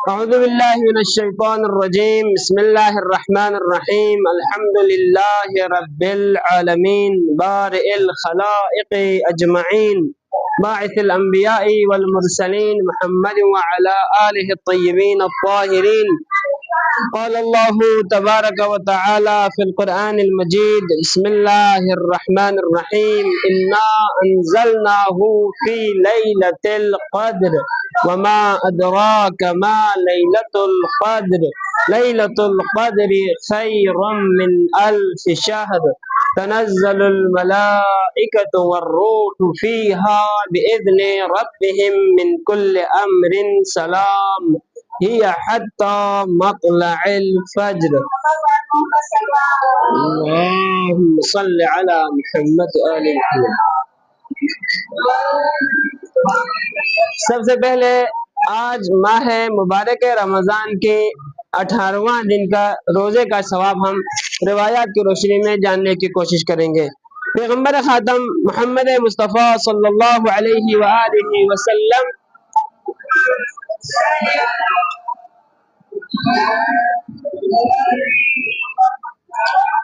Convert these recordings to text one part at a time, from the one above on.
أعوذ بالله من الشيطان الرجيم. بسم الله الرحمن الرحيم. الحمد لله رب العالمين بارئ الخلائق أجمعين باعث الأنبياء والمرسلين محمد وعلى آله الطيبين الطاهرين. قال الله تبارك وتعالى في القرآن المجيد: بسم الله الرحمن الرحيم. إنا أنزلناه في ليلة القدر وما أدراك ما ليلة القدر. ليلة القدر خير من ألف شهر. تنزل الملائكة والروح فيها بإذن ربهم من كل أمر سلام هي حتى مطلع الفجر. اللهم صل على محمد آل محمد. سب سے پہلے آج ماہ مبارک رمضان کے 18واں دن کا روزے کا ثواب ہم روایات کی روشنی میں جاننے کی کوشش کریں گے۔ پیغمبر خاتم محمد مصطفیٰ صلی اللہ علیہ وآلہ وسلم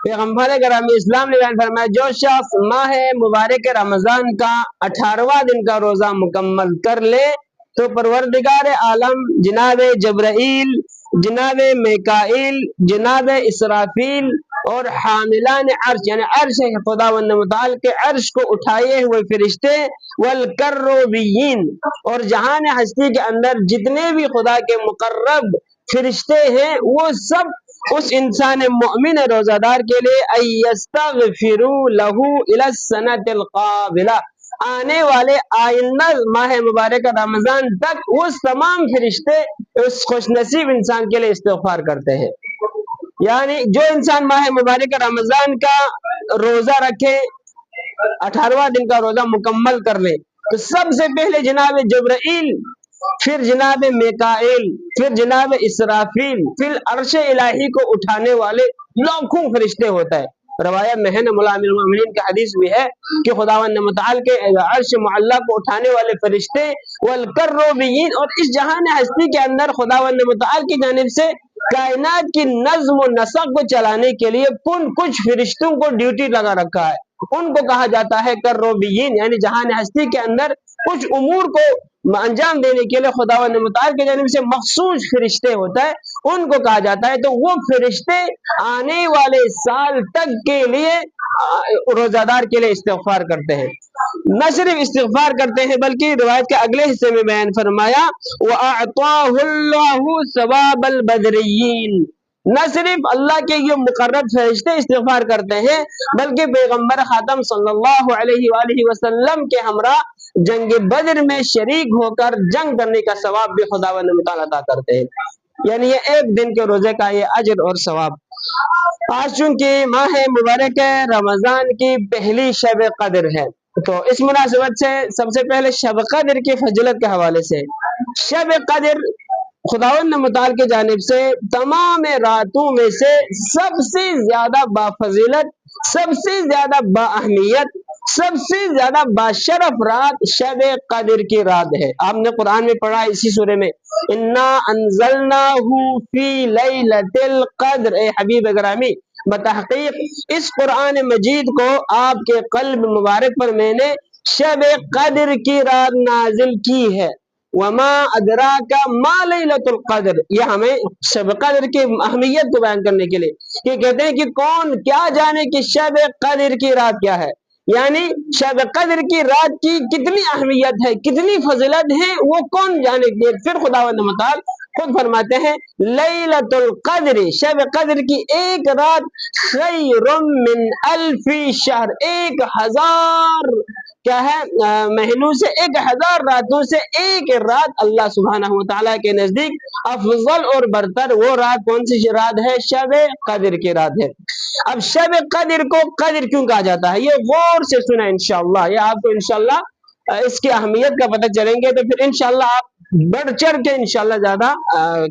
پیغمبر گرامی اسلام نے بیان فرمایا: جو شخص ماہ مبارک رمضان کا 18واں دن کا روزہ مکمل کر لے تو پروردگار عالم جناب جبرائیل، جناب میکائیل، جناب اسرافیل اور حاملان عرش یعنی عرش خداوند متعال کے عرش کو اٹھائے ہوئے فرشتے، والکروبیین اور جہان ہستی کے اندر جتنے بھی خدا کے مقرب فرشتے ہیں وہ سب اس انسان مؤمن روزہ دار کے لیے ایستغفروا لہ الی السنۃ القابلہ، آنے والے آئندہ ماہ مبارک رمضان تک وہ تمام فرشتے اس خوش نصیب انسان کے لیے استغفار کرتے ہیں۔ یعنی جو انسان ماہ مبارک رمضان کا روزہ رکھے، 18واں دن کا روزہ مکمل کر لے، تو سب سے پہلے جناب جبرائیل، پھر جناب میکائیل، پھر جناب اسرافیل، پھر عرش الہی کو اٹھانے والے لاکھوں فرشتے ہوتا ہے۔ روایت میں ہے نا، مولا امیر المومنین کی حدیث بھی ہے کہ خداوند متعال کے عرش معلی کو اٹھانے والے فرشتے، والکروبیین اور اس جہان ہستی کے اندر خداوند متعال کی جانب سے کائنات کی نظم و نسق کو چلانے کے لیے کچھ فرشتوں کو ڈیوٹی لگا رکھا ہے، ان کو کہا جاتا ہے کروبیین، یعنی جہان ہستی کے اندر کچھ امور کو انجام دینے کے لیے خداوند متعال کی جانب سے مخصوص فرشتے ہوتا ہے، ان کو کہا جاتا ہے۔ تو وہ فرشتے آنے والے سال تک کے لیے روزہ دار کے لیے استغفار کرتے ہیں۔ نہ صرف استغفار کرتے ہیں بلکہ روایت کے اگلے حصے میں بیان فرمایا وَأَعْطَاهُ اللَّهُ ثَوَابَ الْبَدْرِيِّينَ، نہ صرف اللہ کے یہ مقرب فرشتے استغفار کرتے ہیں بلکہ پیغمبر خاتم صلی اللہ علیہ وآلہ وسلم کے ہمراہ جنگ بدر میں شریک ہو کر جنگ کرنے کا ثواب بھی خداوند متعال عطا کرتے ہیں۔ یعنی یہ ایک دن کے روزے کا یہ اجر اور ثواب۔ آج چونکہ ماہ مبارک رمضان کی پہلی شب قدر ہے تو اس مناسبت سے سب سے پہلے شب قدر کی فضیلت کے حوالے سے، شب قدر خداوند متعال کی جانب سے تمام راتوں میں سے سب سے زیادہ بافضیلت، سب سے زیادہ با اہمیت، سب سے زیادہ باشرف رات شب قدر کی رات ہے۔ آپ نے قرآن میں پڑھا اسی سورے میں انا انزلناہ فی لیلۃ القدر، اے حبیب گرامی بتحقیق اس قرآن مجید کو آپ کے قلب مبارک پر میں نے شب قدر کی رات نازل کی ہے۔ وما ادراک ما لیلۃ القدر، یہ ہمیں شب قدر کی اہمیت کو بیان کرنے کے لیے کہ کہتے ہیں کہ کون کیا جانے کہ شب قدر کی رات کیا ہے، یعنی شب قدر کی رات کی کتنی اہمیت ہے، کتنی فضیلت ہے، وہ کون جانے کے۔ پھر خداوند متعال خود فرماتے ہیں لیلۃ القدر، شب قدر کی ایک رات خیر من الف شہر، 1000 کیا ہے مہینوں سے، 1000 راتوں سے ایک رات اللہ سبحانہ وتعالی کے نزدیک افضل اور برتر وہ رات کون سی رات ہے؟ شب قدر کی رات ہے۔ اب شب قدر کو قدر کیوں کہا جاتا ہے یہ غور سے سنیں انشاءاللہ، یہ آپ کو انشاءاللہ اس کی اہمیت کا پتہ چلیں گے تو پھر انشاءاللہ آپ بڑھ چڑھ کے انشاءاللہ زیادہ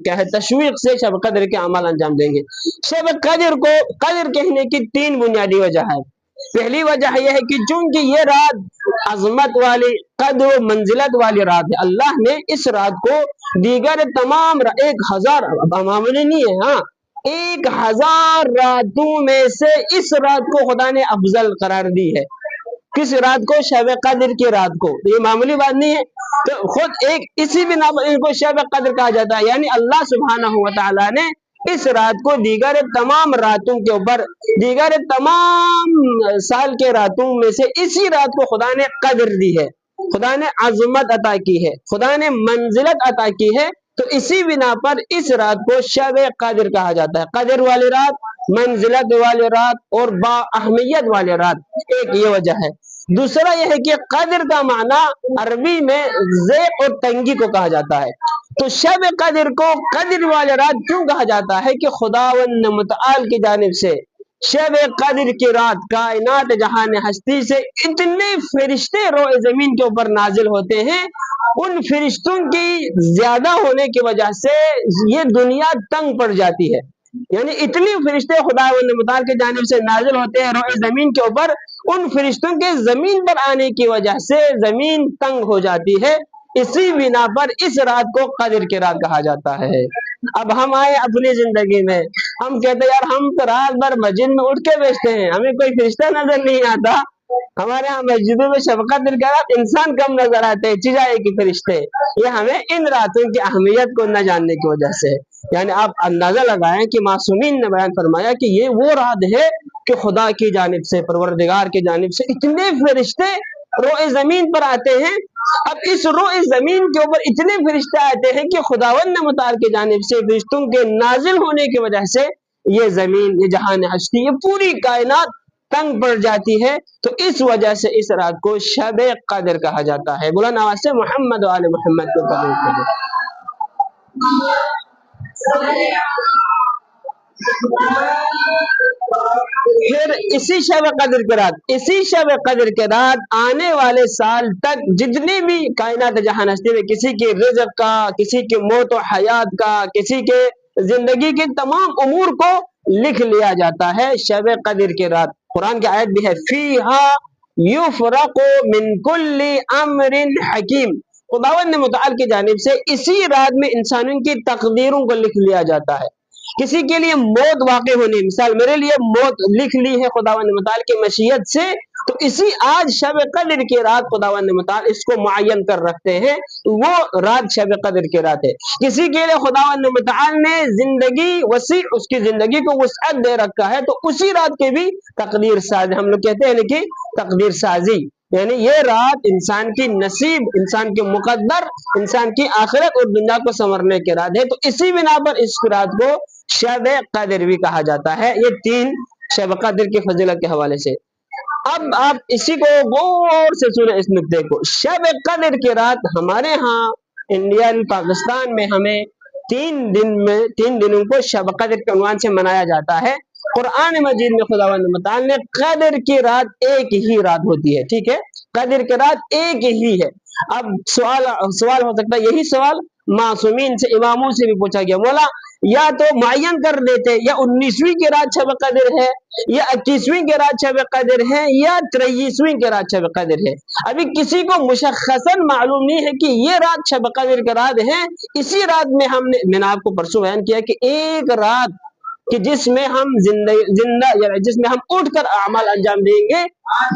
کیا ہے تشویق سے شب قدر کے عمل انجام دیں گے۔ شب قدر کو قدر کہنے کی 3 بنیادی وجہ ہے۔ پہلی وجہ یہ ہے کہ چونکہ یہ رات عظمت والی قدر و منزلت والی رات ہے، اللہ نے اس رات کو دیگر تمام 1000 معمولی نہیں ہے، ہاں 1000 راتوں میں سے اس رات کو خدا نے افضل قرار دی ہے۔ کس رات کو؟ شب قدر کی رات کو، یہ معمولی بات نہیں ہے۔ تو خود ایک اسی بنا پر ان کو شب قدر کہا جاتا ہے، یعنی اللہ سبحانہ و تعالی نے اس رات کو دیگر تمام راتوں کے اوپر، دیگر تمام سال کے راتوں میں سے اسی رات کو خدا نے قدر دی ہے، خدا نے عظمت عطا کی ہے، خدا نے منزلت عطا کی ہے، تو اسی بنا پر اس رات کو شب قدر کہا جاتا ہے۔ قدر والی رات، منزلت والی رات اور با اہمیت والی رات، ایک یہ وجہ ہے۔ دوسرا یہ ہے کہ قدر کا معنی عربی میں ضیق اور تنگی کو کہا جاتا ہے، تو شب قدر کو قدر والی رات کیوں کہا جاتا ہے کہ خداوند متعال کی جانب سے شب قدر کی رات کائنات جہان ہستی سے اتنے فرشتے روئے زمین کے اوپر نازل ہوتے ہیں، ان فرشتوں کی زیادہ ہونے کی وجہ سے یہ دنیا تنگ پڑ جاتی ہے، یعنی اتنی فرشتے خداوند متعال کی جانب سے نازل ہوتے ہیں روئے زمین کے اوپر، ان فرشتوں کے زمین پر آنے کی وجہ سے زمین تنگ ہو جاتی ہے، اسی بنا پر اس رات کو قدر کی رات کہا جاتا ہے۔ اب ہم آئے اپنی زندگی میں، ہم کہتے ہیں یار ہم تو رات بھر مسجد میں اٹھ کے بیٹھتے ہیں، ہمیں کوئی فرشتہ نظر نہیں آتا، ہمارے ہاں مسجدوں میں شب قدر کی رات انسان کم نظر آتے ہیں، چجائے کی فرشتے، یہ ہمیں ان راتوں کی اہمیت کو نہ جاننے کی وجہ سے۔ یعنی آپ اندازہ لگائیں کہ معصومین نے بیان فرمایا کہ یہ وہ رات ہے کہ خدا کی جانب سے، پروردگار کی جانب سے اتنے فرشتے روئے زمین پر آتے ہیں۔ اب اس روئے زمین کے اوپر اتنے فرشتے آتے ہیں کہ خداوند متعال کی جانب سے فرشتوں کے نازل ہونے کی وجہ سے یہ زمین، یہ جہان ہستی، یہ پوری کائنات تنگ پڑ جاتی ہے، تو اس وجہ سے اس رات کو شب قدر کہا جاتا ہے۔ بلند آواز سے محمد و آل محمد کو قبول کریں۔ پھر اسی شب قدر کے رات آنے والے سال تک جتنی بھی کائنات جہان ہستی میں کسی کے رزق کا، کسی کے موت و حیات کا، کسی کے زندگی کے تمام امور کو لکھ لیا جاتا ہے شب قدر کے رات۔ قرآن کی آیت بھی ہے فیہا یفرق من کل امر حکیم، خداوند متعال کی جانب سے اسی رات میں انسانوں کی تقدیروں کو لکھ لیا جاتا ہے۔ کسی کے لیے موت واقع ہونی، مثال میرے لیے موت لکھ لی ہے خداوند متعال کی مشیت سے، تو اسی آج شب قدر کی رات خداوند متعال اس کو معین کر رکھتے ہیں، وہ رات شب قدر کی رات ہے۔ کسی کے لیے خداوند متعال نے زندگی وسیع، اس کی زندگی کو وسعت دے رکھا ہے، تو اسی رات کے بھی تقدیر ساز، ہم لوگ کہتے ہیں کہ تقدیر سازی، یعنی یہ رات انسان کی نصیب، انسان کی مقدر، انسان کی آخرت اور دنیا کو سنورنے کی رات ہے، تو اسی بنا پر اس رات کو شب قدر بھی کہا جاتا ہے۔ یہ تین شب قدر کی فضیلت کے حوالے سے۔ اب آپ اسی کو غور سے سنیں، اس نقطے کو، شب قدر کی رات ہمارے ہاں انڈین پاکستان میں ہمیں 3 دنوں کو شب قدر کے عنوان سے منایا جاتا ہے۔ قرآن مجید میں خداوند متعال نے قدر کی رات ایک ہی رات ہوتی ہے، ٹھیک ہے، قدر کی رات ایک ہی ہے۔ اب سوال ہو سکتا ہے، یہی سوال معصومین سے، اماموں سے بھی پوچھا گیا، مولا یا تو معین کر دیتے، یا 19ویں کی رات شب قدر ہے، یا 21ویں کی رات شب قدر ہے، یا 23ویں کی رات شب قدر ہے۔ ابھی کسی کو مشخصاً معلوم نہیں ہے کہ یہ رات شب قدر کی رات ہے۔ اسی رات میں میں نے آپ کو پرسوں بیان کیا کہ ایک رات کہ جس میں ہم جس میں ہم اٹھ کر اعمال انجام دیں گے،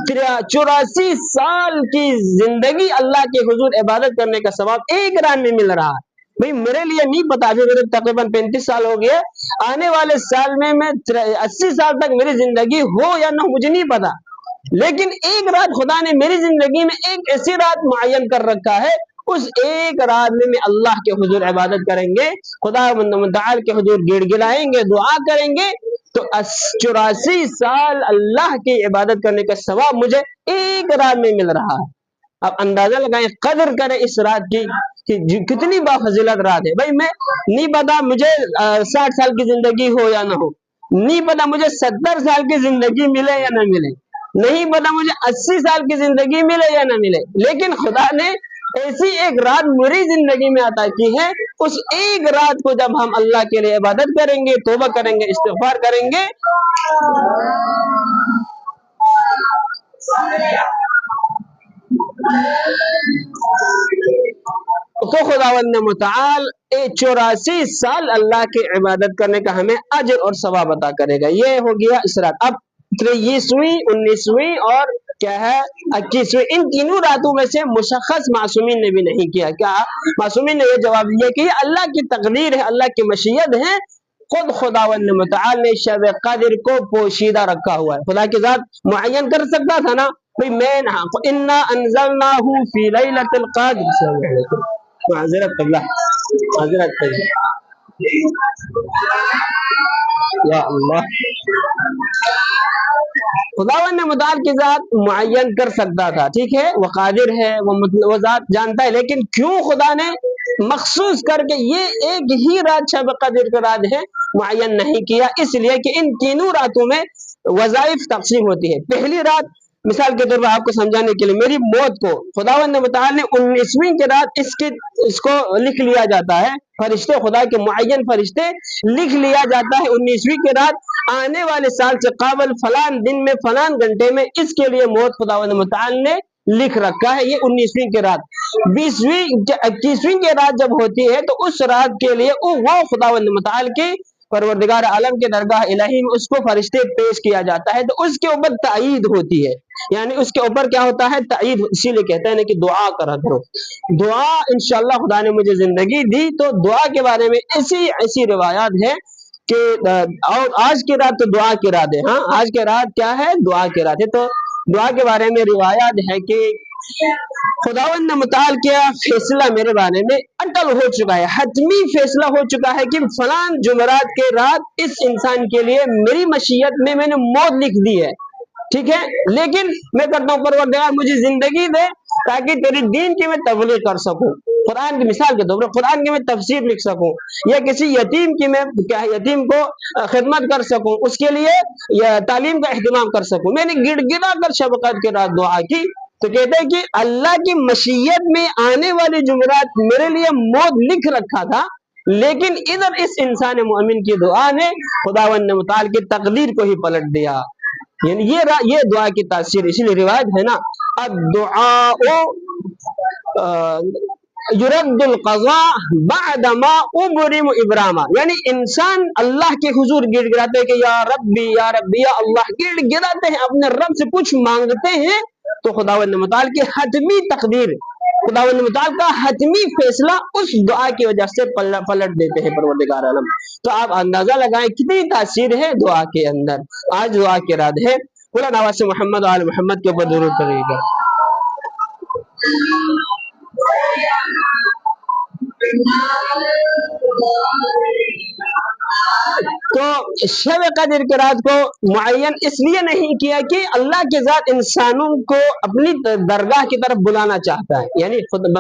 84 سال کی زندگی اللہ کے حضور عبادت کرنے کا ثواب ایک رات میں مل رہا ہے۔ بھئی میرے لیے نہیں پتا، ابھی میرے تقریباً 35 سال ہو گئے، آنے والے سال میں 80 سال تک میری زندگی ہو یا نہ مجھے نہیں پتا، لیکن ایک رات خدا نے میری زندگی میں ایک ایسی رات معین کر رکھا ہے، اس ایک رات میں اللہ کے حضور عبادت کریں گے، خدا متعال کے حضور گڑ گڑائیں گے، دعا کریں گے، تو 84 سال اللہ کی عبادت کرنے کا ثواب مجھے ایک رات میں مل رہا ہے۔ اب اندازہ لگائیں، قدر کریں اس رات کی کہ کتنی بافضیلت رات ہے۔ بھائی میں نہیں پتا مجھے 60 سال کی زندگی ہو یا نہ ہو، نہیں پتا مجھے 70 سال کی زندگی ملے یا نہ ملے، نہیں پتا مجھے 80 سال کی زندگی ملے یا نہ ملے، لیکن خدا نے ایسی ایک رات میری زندگی میں عطا کی ہے۔ اس ایک رات کو جب ہم اللہ کے لیے عبادت کریں گے، توبہ کریں گے، استغفار کریں گے، تو خداوند متعال 84 سال اللہ کی عبادت کرنے کا ہمیں اجر اور ثواب عطا کرے گا. یہ ہو گیا اس رات. اب 23ویں 19ویں اور کیا ہے 21ویں، ان تینوں راتوں میں سے مشخص معصومین نے بھی نہیں کیا. کیا معصومین نے یہ جواب دیا کہ یہ اللہ کی تقدیر ہے، اللہ کی مشیت ہے. خود خداوند متعال نے شب قدر کو پوشیدہ رکھا ہوا ہے. خدا کی ذات معین کر سکتا تھا نا بھئی میں انا انزلناہ فی لیلۃ القدر. السلام علیکم، معذرت قبلہ، معذرت قبلہ، یا اللہ. خداوند متعال کی ذات معین کر سکتا تھا، ٹھیک ہے، وہ قادر ہے، وہ ذات جانتا ہے، لیکن کیوں خدا نے مخصوص کر کے یہ ایک ہی رات شب قدر کا رات ہے معین نہیں کیا؟ اس لیے کہ ان تینوں راتوں میں وظائف تقسیم ہوتی ہے. پہلی رات مثال کے طور پر آپ کو سمجھانے کے لیے، میری موت کو خداوند متعال نے 19ویں کی رات اس کو لکھ لیا جاتا ہے. فرشتے، خدا کے معین فرشتے لکھ لیا جاتا ہے 19ویں کی رات، آنے والے سال سے قابل فلان دن میں فلان گھنٹے میں اس کے لیے موت خداوند متعال نے لکھ رکھا ہے. یہ 19ویں کی رات. 21ویں کی رات جب ہوتی ہے تو اس رات کے لیے وہ خداوند متعال کے پروردگار عالم کے درگاہ الہی میں اس کو فرشتے پیش کیا جاتا ہے، تو اس کے اوپر تائید ہوتی ہے. یعنی اس کے اوپر کیا ہوتا ہے؟ تائید. اسی لیے کہتے ہیں کہ دعا کرا کرو. دعا انشاءاللہ خدا نے مجھے زندگی دی تو دعا کے بارے میں ایسی روایات ہے کہ اور آج کی رات تو دعا کی رات ہے. ہاں، آج کی رات کیا ہے؟ دعا کی رات ہے. تو دعا کے بارے میں روایات ہے کہ خداوند متعال کیا فیصلہ میرے بارے میں اٹل ہو چکا ہے، حتمی فیصلہ ہو چکا ہے کہ فلان جمعرات کے رات اس انسان کے لیے میری مشیت میں نے موت لکھ دی ہے. ٹھیک ہے، لیکن میں کرتا ہوں پروردگار مجھے زندگی دے تاکہ تیری دین کی میں تبلیغ کر سکوں. قرآن کی مثال کے طور پر قرآن کی میں تفسیر لکھ سکوں، یا کسی یتیم کی میں یتیم کو خدمت کر سکوں، اس کے لیے تعلیم کا اہتمام کر سکوں. میں نے گڑ گڑا کر شب قدر کے رات دعا کی. تو کہتے ہیں کہ اللہ کی مشیت میں آنے والی جمعرات میرے لیے موت لکھ رکھا تھا، لیکن ادھر اس انسان مومن کی دعا نے خداوند متعال کی تقدیر کو ہی پلٹ دیا. یعنی یہ دعا کی تاثیر. اسی لیے روایت ہے نا، الدعاء یرد القضاء بعد ما ابرم ابراما. یعنی انسان اللہ کے حضور گڑ گڑاتے ہیں کہ یا ربی یا ربی یا اللہ، گڑ گڑاتے ہیں، اپنے رب سے کچھ مانگتے ہیں، تو خداوند متعال کی حتمی تقدیر، خداوند متعال کا حتمی فیصلہ اس دعا کی وجہ سے پلٹ دیتے ہیں پروردگار عالم. تو آپ اندازہ لگائیں کتنی تاثیر ہے دعا کے اندر. آج دعا کی رات ہے. قرآن نواز سے محمد آل محمد کے اوپر درود کرے گا. تو شب قدر کی رات کو معین اس لیے نہیں کیا کہ اللہ کی ذات انسانوں کو اپنی درگاہ کی طرف بلانا چاہتا ہے. یعنی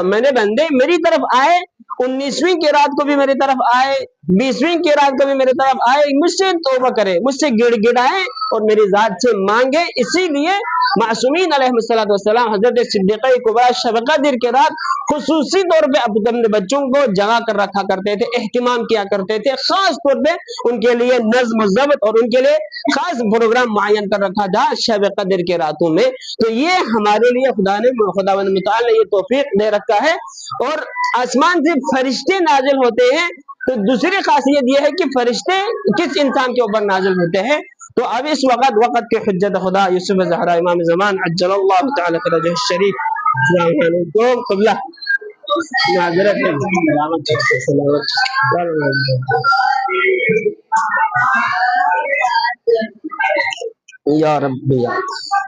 میرے بندے میری طرف آئے، 19ویں کی رات کو بھی میری طرف آئے، 20ویں کی رات کو بھی میری طرف آئے، مجھ سے توبہ کرے، مجھ سے گڑ گڑائے اور میری ذات سے مانگے. اسی لیے معصومین علیہ السلام حضرت صدیقہ کبریٰ شب قدر کی رات خصوصی طور پہ اپنے بچوں کو جگا کر رکھا کرتے تھے، اہتمام کیا کرتے تھے، خاص طور پہ ان کے لیے نظم و ضبط اور ان کے لیے خاص پروگرام معین کر رکھا تھا شب قدر کے راتوں میں. تو یہ ہمارے لیے خداوند متعال نے یہ توفیق دے رکھا ہے. اور آسمان سے فرشتے نازل ہوتے ہیں، تو دوسری خاصیت یہ ہے کہ فرشتے کس انسان کے اوپر نازل ہوتے ہیں. تو اب اس وقت کے حجت خدا یوسف زہرا امام زمان عجل اللہ تعالی فرجہ الشریف. السلام علیکم قبلہ، معذرت ہے، یا رب یا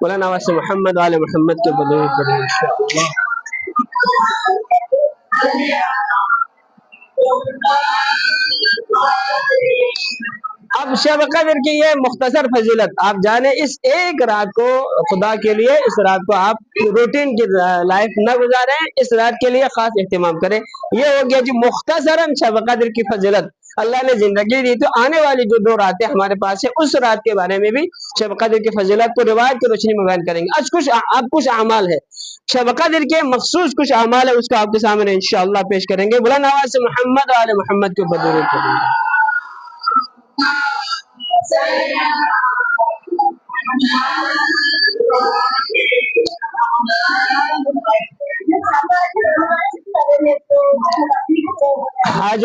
مولانا واسع محمد آل محمد کے بدور کریں انشاءاللہ. اب شب قدر کی یہ مختصر فضیلت آپ جانیں. اس ایک رات کو خدا کے لیے، اس رات کو آپ روٹین کی لائف نہ گزاریں، اس رات کے لیے خاص اہتمام کریں. یہ ہو گیا جی مختصراً شب قدر کی فضیلت. اللہ نے زندگی دی تو آنے والی جو 2 راتیں ہمارے پاس ہیں، اس رات کے بارے میں بھی شب قدر کی فضیلت کو روایت کی روشنی میں بیان کریں گے. آج کچھ اعمال ہے شب قدر کے مخصوص، کچھ اعمال ہے، اس کا آپ کے سامنے انشاءاللہ پیش کریں گے. بلند آواز سے محمد آل محمد کے اوپر درود کریں گے.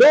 2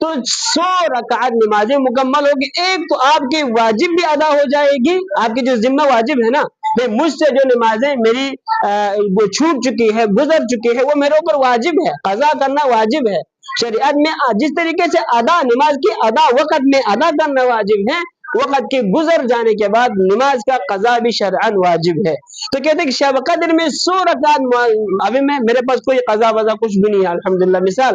تو 100 رکعت نمازیں مکمل ہوگی. ایک تو آپ کی واجب بھی ادا ہو جائے گی، آپ کی جو ذمہ واجب ہے نا، مجھ سے جو نمازیں میری وہ چھوٹ چکی ہے، گزر چکی ہے، وہ میرے اوپر واجب ہے، قضا کرنا واجب ہے. شریعت میں جس طریقے سے نماز کی ادا وقت میں ادا کرنا واجب ہے، وقت کے گزر جانے کے بعد نماز کا قضا بھی شرعاً واجب ہے. تو کہتے ہیں کہ شب قدر میں 100 رکعت، ابھی میرے پاس کوئی قضا وضا کچھ بھی نہیں ہے الحمدللہ مثال،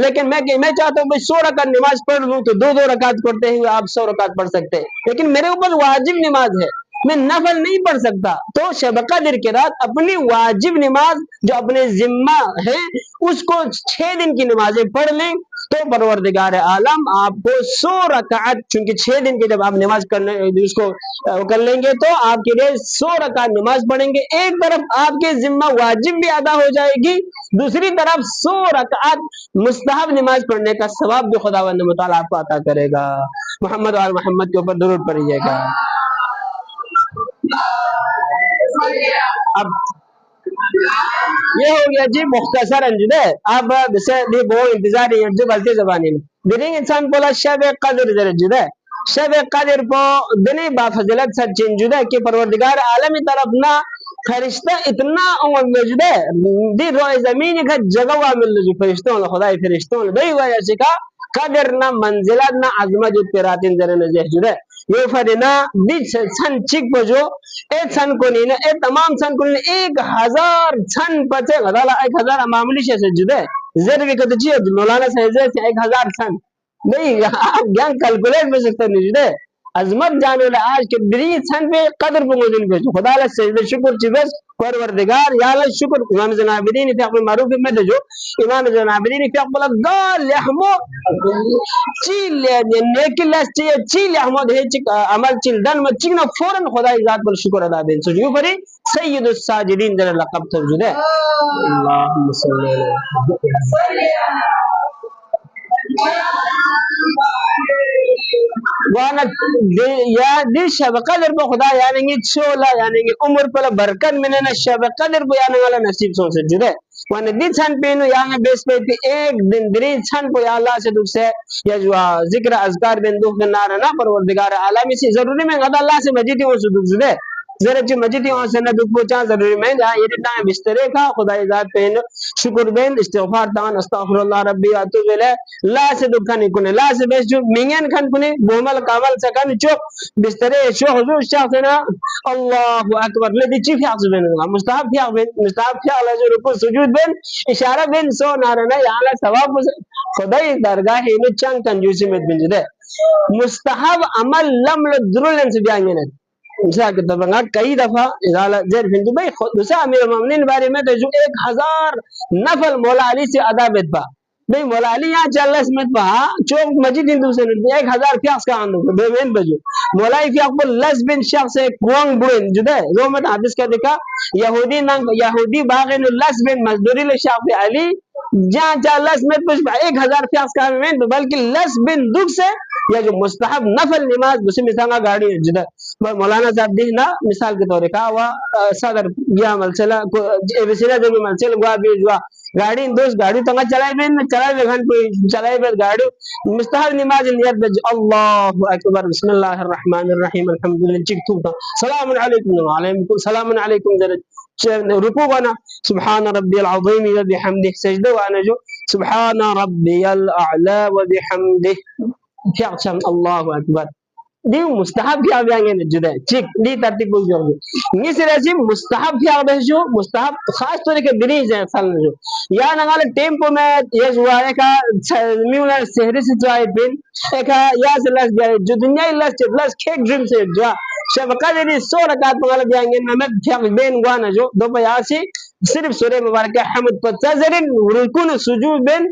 لیکن میں چاہتا ہوں کہ 100 رکعت نماز پڑھ لوں، تو دو رکعت پڑھتے ہوئے آپ 100 رکعت پڑھ سکتے ہیں، لیکن میرے اوپر واجب نماز ہے، میں نفل نہیں پڑھ سکتا. تو شب قدر کی رات اپنی واجب نماز جو اپنے ذمہ ہے اس کو 6 دن کی نمازیں پڑھ لیں، تو پروردگار عالم آپ کو 100 رکعت، چونکہ 6 دن کی جب آپ نماز اس کو کر لیں گے تو آپ کے لیے 100 رکعت نماز پڑھیں گے. ایک طرف آپ کے ذمہ واجب بھی ادا ہو جائے گی، دوسری طرف 100 رکعت مستحب نماز پڑھنے کا ثواب بھی خداوند متعالی آپ کو عطا کرے گا. محمد اور محمد کے اوپر درود پڑھیے گا. اب یہ ہو گیا جی مختصر انجدے. اب بسے دی بو انتظار جو بلتی زبانی میں دنی انسان بولا شب قدر جدے شب قدر پو دنی با فضلت سر چنجدے کہ پروردگار عالمی طرف نہ فرشتہ اتنا موجود ہے دی روئے زمین کا جگہ مل جو فرشتوں خدای فرشتوں دی وجہ سے کا قدر نہ منزلت نہ عظمت جو پیراتین در نزہ جدے یہ فرنا دی سن چک پو جو اے سن کو نہیں اے تمام سن کو نہیں 1000 سن پتے غدالا 1000 معمولی شے سے جدے زر بھی کہتے چیئے مولانا سہزے سے 1000 سن نہیں آپ گیان کلکولیٹ میں سکتے نہیں جدے عظمت جانے لے آج کے بری سن پہ قدر پہ موجود پہ خدا اللہ سجدہ شکر چیز پروردگار یا اللہ شکر. امام زین العابدین فی اقبال معروف میں دے جو امام زین العابدین فی اقبال گال لحمو چیل نیکی لس چیل لحمو دے عمل چیل دن میں چکنا فوراں خدا ذات پر شکر ادا بین سجیو پری سید الساجدین در لقب ترجد ہے. اللہم صلی اللہ وانا یا دی شب قدر پہ خدا یعنی گی چھولا یعنی گی عمر پہ برکت مننا شب قدر پہ یعنی والا نصیب سو سے جدے وانا دی چھن پینو یعنی بیس پہ ایک دن دری چھن پہ یا اللہ سے دکھ سے یا جو ذکر اذکار بین دکھ نارا نا پروردگار عالمی سے ضروری میں غدا اللہ سے مجیدی ہوں سے دکھ زدے ذرا چی مجیدی ہوں سے نہ دکھ پوچھا ضروری میں جہاں یہ دیتا ہے بسترے کا خدای ذات پین شکر بین استغفار تان استغفر اللہ ربی اتوب الیہ لا سے دکھا نہیں کنے لا سے بیس جو مینگین کھن کنے بومل کامل سکن چوک بسترے شو حضور شخص نا اللہ اکبر لدی چی فیاق سے بین مستحب فیاق بین مستحب فیاق لجو رکو سجود بین اشارہ بین سو نارنا یا اللہ ثواب خدای درگاہ میں چنگ کنجوسی میں بن جدے مستحب عمل لم لدرولن سے بیانگی نت مثال کے طور پر کئی دفعہ زیر فندو بھئی دوسرا امیر المومنین بارے میں تو جو 1000 نفل مولا علی سے ادا بیت با بھئی مولا علی یہاں چل سمت پا چوک مجید ہندو سے نت 1000 فیاقس کا آندو بے بین بجو مولا فیاق پر لس بن شخص کوانگ بوین جدے رومت حدیث کا دکھا یہودی باغین لس بن مزدوری لشاق علی جہاں چاہ لس میں پوچھ 1000 فیاقس کا آندو بلکہ لس بن دکھ سے یا جو مستحب نفل نماز بسی مثال گاڑی جدے مولانا صاحب دینا مثال کے طور پر صدر گیا ملسلہ وسیلہ جو بھی ملسلہ گوا بھی جوا گاڑی دوست گاڑی تو چلائے بے گھن کوئی چلائے بے گاڑی مستحب نماز نیت بج اللہ اکبر بسم اللہ الرحمن الرحیم الحمدللہ چک تو سلام علیکم وعلیکم سلام علیکم رکوع بنا سبحان ربی العظیم و بحمدہ سجدہ وانا جو سبحان ربی الاعلی و بحمدہ فیاقشم اللہ اکبر دی مستحب فیاق بیانگے جدے چک دی ترتیب بول جو نیسی رسی مستحب فیاق بے جو مستحب خاص طور کے بریز ہے فل جو یا نغال ٹیمپو میں یہ جو ایکا میونا سہری سے جو آئے پین ایکا یا سے لس گئے جو دنیا لس چے لس کھیک ڈرم سے جو شبقہ دیدی 100 رکعت پنگالا بیانگے نمت فیاق بین گوانا جو دو پہ یاسی صرف سورہ مبارکہ حمد پتزرین رکون سجود بین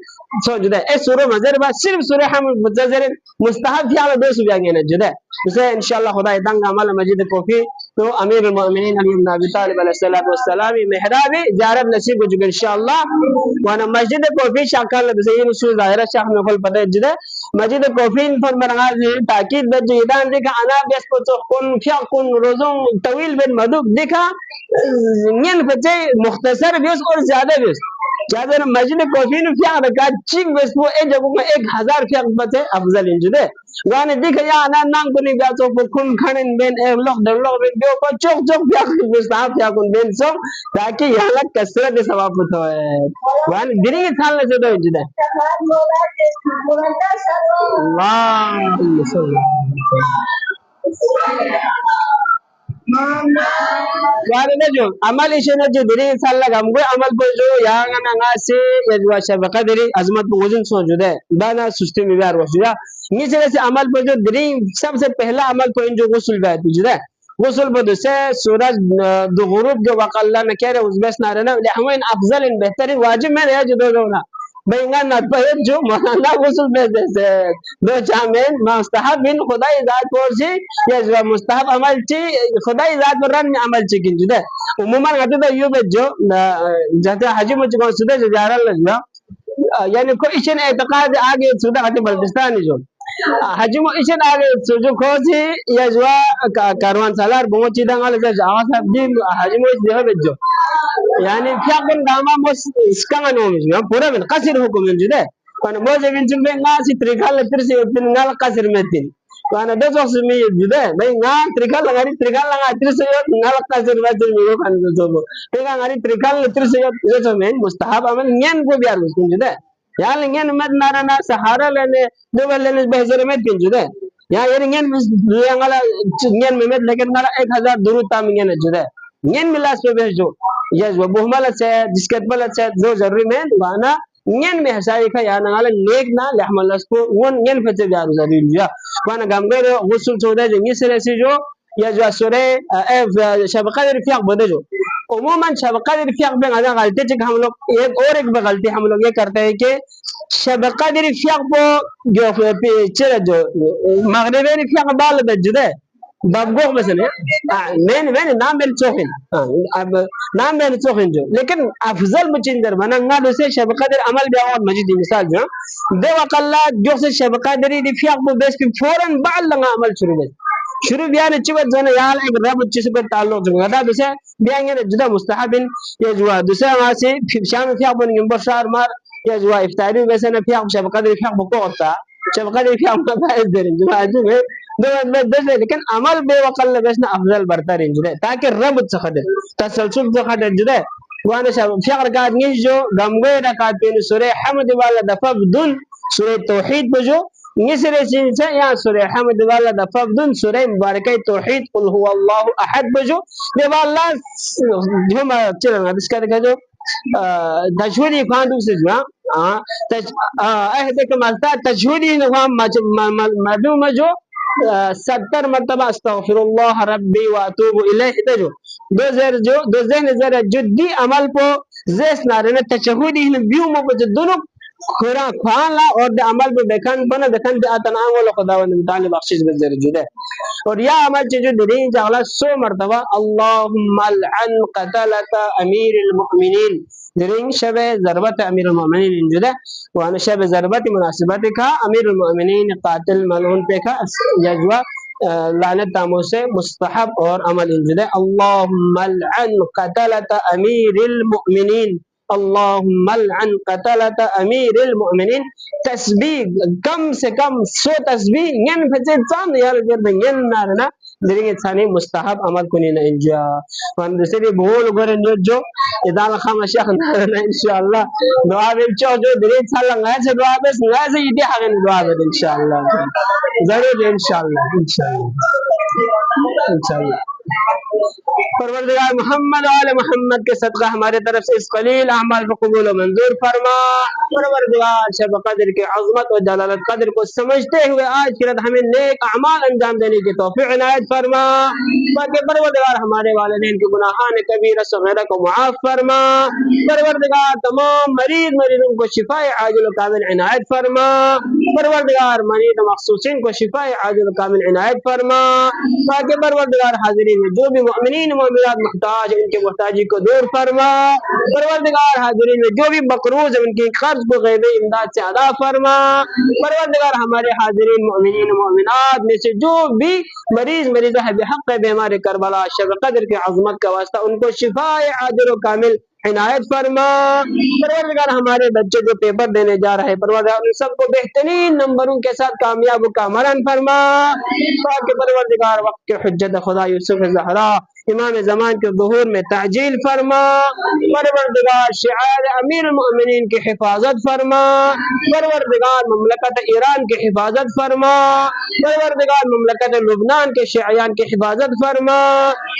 سجدہ اے سورہ مزر با صرف سورہ حمد پتزرین مستحب فیاق دو سو بیانگے جدہ اسے انشاءاللہ خدا دنگ عمل مجید کوفی تو امیر المؤمنین علی بن ابی طالب علیہ السلام محرابی زیارت نصیب ہو چکے انشاءاللہ وانا مسجد کوفی شاکال بسید رسول ظاہرہ شاہ میں خل پتہ جدہ مسجد کوفی پر مرغاز تاکید بد جیدان دیکھا انا بیس کو کن فیاق کن روزوں طویل بن مدوک دیکھا نین پچے مختصر بیس اور زیادہ بیس جابر مجد کوفین فیق رکات چیک بس وہ اے جگہ میں 1000 فیق بتے افضل انجدے گانے دیکھ یا انا نان کنی بیاتو کن کھنن بین اے لوگ در لوگ بین بیو کو چوک چوک فیق مستحب فیقن بین سو تاکہ یہاں لگ کسرت ثواب ہوتا ہے گانے دری تھال سے تو انجدے اللہم صلی وارد جو عمل شنو جو دری انسان لگا مگوی عمل پر جو یہاں گانا ناسی یجوا شبقہ دری عظمت پر وزن سو جو دے دانا سستی میں بیار وشو یا یہ سے عمل پر جو دری سب سے پہلا عمل پر جو غسل بیت جو دے غسل پر دوسرے سورج دو غروب جو وقت اللہ نے کہہ رہے اس بیس نارنا لحوین افضل ان بہترین واجب میں رہے جو دو دونا بینگان نتپہت جو مولانا غسل بیت سے دو چامین مستحب بین خدای ذات پورسی یا مستحب عمل چی خدای ذات پر رن عمل چی کن جدے عموما غطی تو یو بیت جو جہتے حجی مجھے کون سدے جو جارا لجوا یعنی کوئی اشن اعتقاد آگے سدہ غطی بلدستانی جو حجی مو اشن آگے سجو کھوسی یا جوا کاروان سالار بمو چیدہ غالی جو آغا صاحب دی حجی مو اس دیو بیت جو یعنی فیاقن داما مس اسکانگا نومی جو پورا من قصر حکم من جدے وانا موزه من جنبه ناسي تريكال ترسي وتنغال قصر متين وانا ده زوج سمي جدا باي نا تريكال غاري تريكال لا ترسي نغال قصر متين ميو كان زوبو تيغا غاري تريكال ترسي زوج من مستحب عمل نين کو بيار مسكين جدا يا لنين مد نارنا سحارا لنے دول لنے بهزر متين جدا يا يرين يانغالا نين ممد لكن نالا 1000 درود تام نين جدا نين ملاس پہ بهجو يز وبهمل سے جسکت بل سے جو ضروری میں وانا نين میں حسائی کا یا نالا نیک نہ لحم اللہ کو ون نين فتے بیار ضروری یا وانا گامگر غسل سودا جو یہ سے جو یا جو سورہ شب قدر فیق بده جو عموما شب قدر فیق میں ادا غلطی چ ہم لوگ ایک غلطی ہم لوگ یہ کرتے ہیں کہ شب قدر فیق کو جو چرا جو مغربی فیق بال بجدے بابگوخ مثلا میں نام بن سوخن نام بن سوخن جو لیکن افضل بچندر بنا نگا سے شب قدر عمل بیا اور مجید مثال جو دو وقلا جو سے شب قدر دی فیق بو بیس فوراً بعد لگا عمل شروع بیان چوت زنه یال ایک رب چیز کو تعلق جو غدا دوسے بیان جدا مستحب یا جو دوسے واسے شام فیق بن بشار مار یا جو افطاری ویسے نہ فیق شب قدر فیق بو ہوتا شب قدر فیق ما فائز درن جو عجیب ہے دو لیکن عمل بے وقل بسنا افضل برتر انجدے تاکہ رب تخدر تسلسل تخدر جدے وانا شب فیق رکات نیش جو گمگوی رکات پین سورہ حمد والا دفع بدون سورہ توحید بجو نسرے سے یا سورہ حمد والا دفع بدون سورہ مبارکہ توحید قل هو اللہ احد بجو دے والا جو ما چلنا اس کا جو تجویدی خواندو سے جو اہدے کمالتا تجویدی نظام معلوم جو 70 مرتبہ استغفر اللہ ربی واتوب الیہ جو دو ذہن ذرا جدی عمل پو زیس نارنا تشہودی ہن بیو مو بجدنو خورا خوان لا اور دے عمل پہ بکن بنا دکن دے آتنام والا خداوند متعالی بخشش بزر جدے اور یا عمل چیزو درین جاغلا 100 مرتبہ اللہم العن قتلت امیر المؤمنین درین شب ضربت امیر المؤمنین جدے وانا شب ضربت مناسبت کا امیر المؤمنین قاتل ملعون پہ کا یجوا لعنت تامو سے مستحب اور عمل انجدے اللہم العن قتلت امیر المؤمنین اللہم العن قتلت امیر المؤمنین تسبیح کم سے کم 100 تسبیح ین فجد سان یار گرد ین نارنا درین ثانی مستحب عمل کنی نا انجا وان دوسری بھول گرن جو ادال خام شیخ نارنا انشاءاللہ دعا بیم چو جو درین سال غیر سے دعا بس غیر سے یہ حقین دعا بیم انشاءاللہ ضرور انشاءاللہ انشاءاللہ پروردگار محمد و آل محمد کے صدقہ ہمارے طرف سے اس قلیل اعمال کو قبول و منظور فرما پروردگار شب قدر کے عظمت و جلالت قدر کو سمجھتے ہوئے آج کی رات ہمیں نیک اعمال انجام دینے کی توفیق عنایت فرما تاکہ پروردگار ہمارے والدین کے گناہان کبیرہ صغیرہ کو معاف فرما پروردگار تمام مریضوں کو شفاء عاجل و کامل عنایت فرما پروردگار مریض مخصوصین کو شفاء عاجل و کامل عنایت فرما تاکہ پروردگار حاضرین میں جو بھی مؤمنین مومنات محتاج ان کے محتاجی کو دور فرما پروردگار حاضرین میں جو بھی مقروض ان کی قرض کو غیبی امداد سے ادا فرما پروردگار ہمارے حاضرین مؤمنین مومنات میں سے جو بھی مریضہ ہے بحق بیمار کربلا شب قدر کے عظمت کا واسطہ ان کو شفاء عاجل و کامل عنایت فرما پروردگار ہمارے بچے جو پیپر دینے جا رہے پروردگار ان سب کو بہترین نمبروں کے ساتھ کامیاب و کامران فرما تاکہ پروردگار وقت کے حجت خدا یوسف زہرا امام زمان کے ظہور میں تعجیل فرما پروردگار شعار امیر المؤمنین کی حفاظت فرما پروردگار مملکت ایران کی حفاظت فرما پروردگار مملکت لبنان کے شیعیان کی حفاظت فرما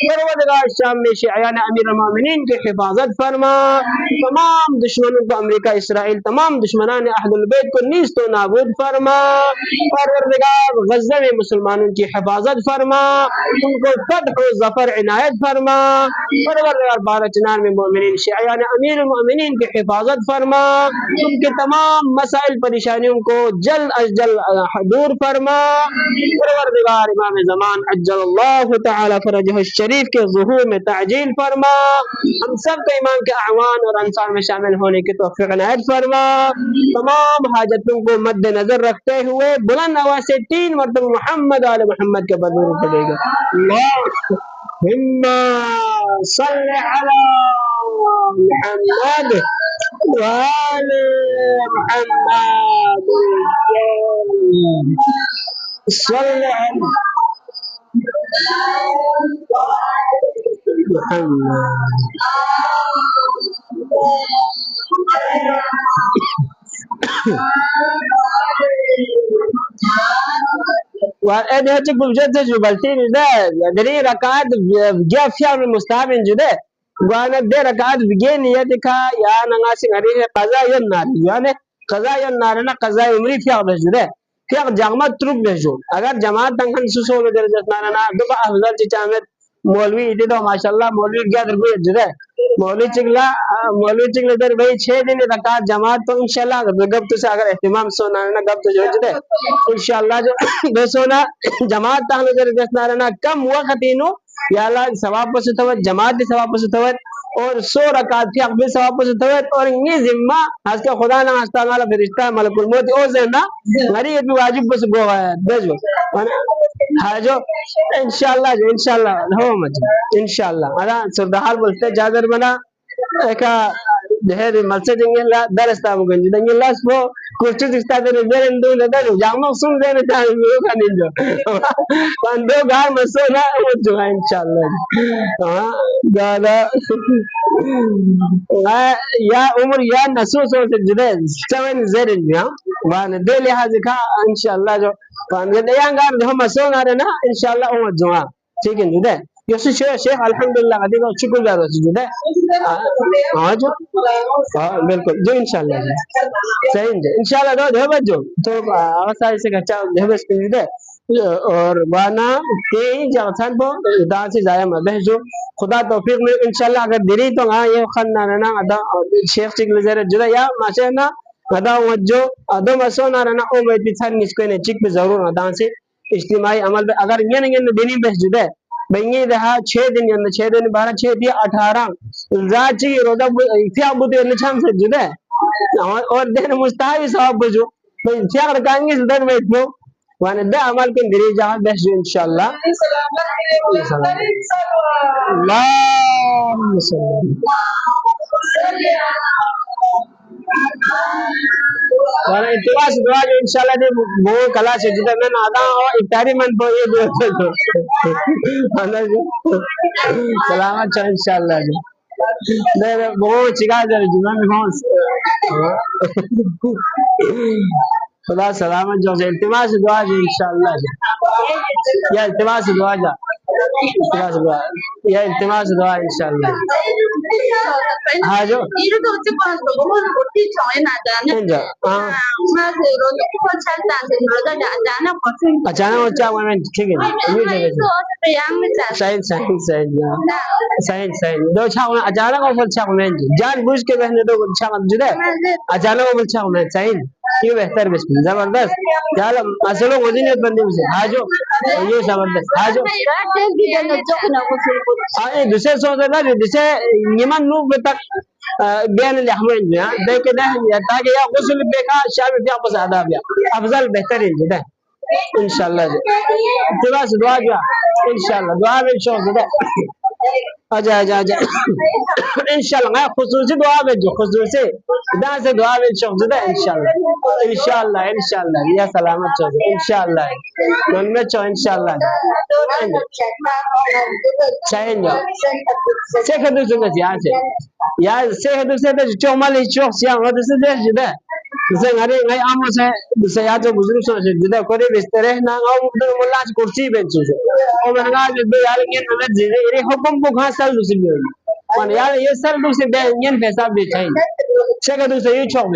پروردگار شام میں شیعیان امیر المؤمنین کی حفاظت فرما تمام دشمنوں کو امریکہ اسرائیل تمام دشمنان اہل البیت کو نیست و نابود فرما پروردگار غزہ میں مسلمانوں کی حفاظت فرما ان کو فتح و ظفر عنایت فرما پروردگار بارچنان میں مومنین شیعیان امیر المؤمنین کی حفاظت فرما ان کے تمام مسائل پریشانیوں کو جلد از جلد دور فرما پروردگار امام زمان عجل اللہ تعالی فرجہ الشریف کے ظہور میں تعجیل فرما ہم سب کو ایمان کے اعوان اور انصار میں شامل ہونے کی توفیق عنایت فرما تمام حاجتوں کو مد نظر رکھتے ہوئے بلند آواز سے 3 مرتبہ محمد آل محمد کے بدور پڑے گا اللہم صل علی محمد وآل محمد صل علی وأنا تقول جد جبلتين ده دري ركعات جاء فيها من المستعمل جده وأنا ده ركعات بيجيني يدك يا أنا ناسي غريب قضاء النار يعني قضاء النار أنا قضاء عمري فيها بس جده فيها جامعة تروح بجو أگر جماعت تنكن سوسو بدرجة نارنا دبا أفضل تجامد مولوی ادھر ماشاءاللہ مولوی کیا در کوئی جدے مولوی چگلا در بھائی 6 دن رکعت جماعت تو انشاءاللہ گب تو سے اگر اہتمام سونا رہنا گب تو جو جدے انشاءاللہ جو دو سونا جماعت تاہم در دسنا رہنا کم وقت انو یا اللہ ثواب پر ستوت جماعت دی ثواب پر ستوت اور 100 رکعت فی اقبل ثواب پر ستوت اور انگی ذمہ حس کے خدا نہ ہستا مالا فرشتہ ملک الموت او زندہ غریب بھی واجب بس گو ہے بجو ہاں جو انشاءاللہ جو انشاءاللہ ہو مجھے انشاءاللہ انا سردحال بولتے جادر بنا ایکا دہر ملسے دنگی اللہ درستا بگنجی دنگی اللہ سپو کچھ سکتا دے میرے اندو لدر جامع سن دے نتا میرے کا ننجو پاندو گار مسو نا جو ہے انشاءاللہ گانا یا عمر یا نسوس ہو سکتے سوین زیر انجا وانا دے لحاظ کا انشاءاللہ جو پاندو دیان گار جو مسو نا رہنا انشاءاللہ عمر جو ہاں ٹھیک ہے جو دے یوسف شیخ الحمدللہ قدیم شکر دار سجدہ ہاں جو بالکل جو انشاءاللہ صحیح ہے انشاءاللہ دو دھوبت جو تو آسائی سے کچھا دھوبت سجدہ اور وانا کئی جغسان پو دان سے ضائع مبہ جو خدا توفیق میں انشاءاللہ اگر دری تو ہاں یہ خلنا رہنا ادا شیخ چک لزیرت جدا یا ماشاءاللہ ادا وجو ادو مسونا رہنا او میں پیتھر نسکوئے نے چک پہ ضرور ادان سے اجتماعی عمل پہ اگر یہ نہیں دینی بس جدا ہے بھئی رہا 6 دن یا 6 دن 12 6 دیا 18 راچی روزہ فیا بوتے نشان سے جدا ہے اور دین مستحبی ثواب بجو بھئی فیا رکھیں گے دن میں اتنو وانا دا عمل کن دری جہاں بحث جو انشاءاللہ اللہم صلی وانا انتواس دعا جو انشاءاللہ دے وہ کلا سے جدا میں نادا افطاری من پو یہ دعا جو وانا جو سلامت چاہ انشاءاللہ جو میرے بہت چکا جا رہی جمعہ میں خدا سلامت جو التماس دعا جو انشاءاللہ یا التماس دعا جا التماس دعا یا التماس دعا انشاءاللہ ہاں جو اچانک اچھا وہ ٹھیک ہے صحیح صحیح صحیح صحیح دو چھاؤں اچانک وہ بول چھاؤں میں جان بوجھ کے بہنے دو چھاؤں جدے اچانک وہ بول چھاؤں میں صحیح یہ بہتر بسم اللہ زبردست چلو مسئلہ وزینیت بندی سے آجو یہ زبردست آجو دوسرے سوچ رہا جسے نیمان نوب تک بیان الاحمد جو ہے دیکھ دے تاکہ یا غسل بیکا شامل بیا پس آداب یا افضل بہترین جو ہے انشاءاللہ جو اتباس دعا جو انشاءاللہ دعا میں شوق جو ہے آجا آجا آجا انشاءاللہ میں خصوصی دعا بھیجو خصوصی خدا سے دعا بھیجو خدا انشاءاللہ انشاءاللہ یا سلامت چو انشاءاللہ دون میں چو انشاءاللہ چاہین جو سیکھ دو سنگت یا سیکھ دو سے چو مالی چوک سیام ودو سے دیش جدا سے گھرے گئی آمو سے یا تو بزرگ سو سے جدا کوری بسترے نا او مقدر ملا کرسی بینچو سے او منگا جدو یار یہ نمت جیدے یہ حکم کو خاص سال دوسری ہوئی من یار یہ سال دوسری بے یہ حساب بھی چاہیے سیکھ دو سے یہ چوک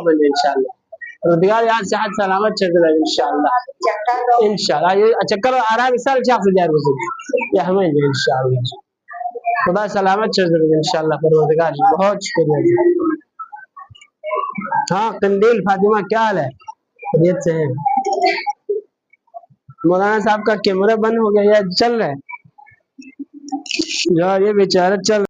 بل انشاءاللہ روزگار یار صحت سلامت چل رہا ہے انشاءاللہ انشاءاللہ یہ چکر آرام سال چاک سے جار بزرگ یہ ہمیں انشاءاللہ خدا سلامت چل رہا ہے انشاءاللہ پروردگار بہت شکریہ ہاں قندیل فاطمہ کیا حال ہے خیریت سے ہیں مولانا صاحب کا کیمرہ بند ہو گیا یا چل رہا ہے یار یہ بیچارہ چل